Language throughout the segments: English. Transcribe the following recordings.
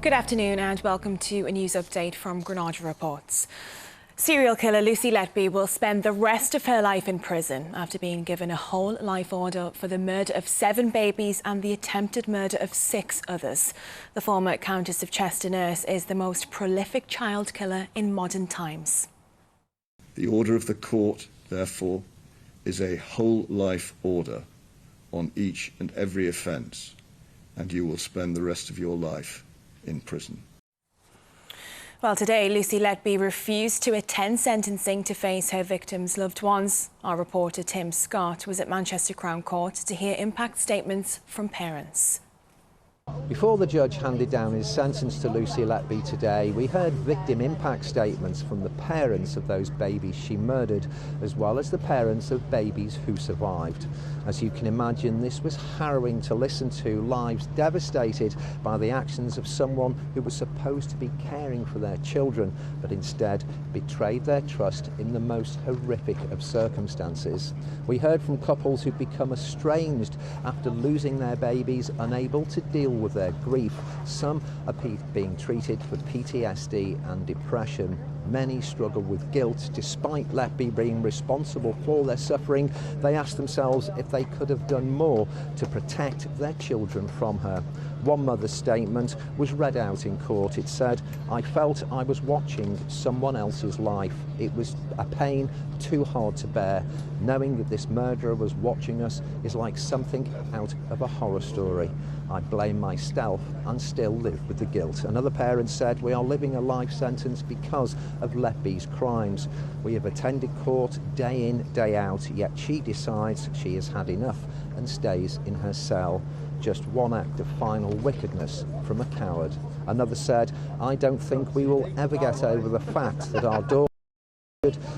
Good afternoon and welcome to a news update from Granada Reports. Serial killer Lucy Letby will spend the rest of her life in prison after being given a whole life order for the murder of 7 babies and the attempted murder of 6 others. The former Countess of Chester nurse is the most prolific child killer in modern times. The order of the court, therefore, is a whole life order on each and every offence, and you will spend the rest of your life in prison. Well, today, Lucy Letby refused to attend sentencing to face her victims' loved ones. Our reporter Tim Scott was at Manchester Crown Court to hear impact statements from parents. Before the judge handed down his sentence to Lucy Letby today, we heard victim impact statements from the parents of those babies she murdered, as well as the parents of babies who survived. As you can imagine, this was harrowing to listen to, lives devastated by the actions of someone who was supposed to be caring for their children, but instead betrayed their trust in the most horrific of circumstances. We heard from couples who'd become estranged after losing their babies, unable to deal with their grief. Some are being treated for PTSD and depression. Many struggle with guilt. Despite Letby being responsible for their suffering, they ask themselves if they could have done more to protect their children from her. One mother's statement was read out in court. It said, "I felt I was watching someone else's life. It was a pain too hard to bear. Knowing that this murderer was watching us is like something out of a horror story. I blame myself and still live with the guilt." Another parent said, "We are living a life sentence because of Letby's crimes. We have attended court day in, day out, yet she decides she has had enough and stays in her cell. Just one act of final wickedness from a coward." Another said, "I don't think we will ever get over the fact that our daughter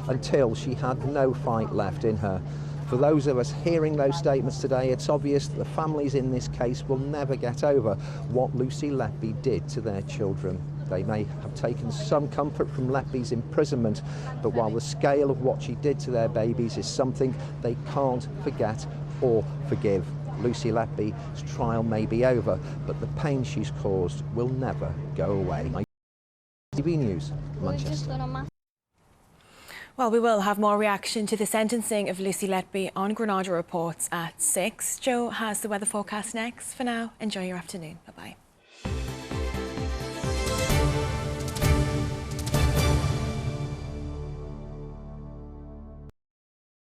until she had no fight left in her." For those of us hearing those statements today, it's obvious that the families in this case will never get over what Lucy Letby did to their children. They may have taken some comfort from Letby's imprisonment, but while the scale of what she did to their babies is something they can't forget or forgive. Lucy Letby's trial may be over, but the pain she's caused will never go away. ITV News, Manchester. Well, we will have more reaction to the sentencing of Lucy Letby on Granada Reports at 6. Joe has the weather forecast next. For now, enjoy your afternoon. Bye-bye.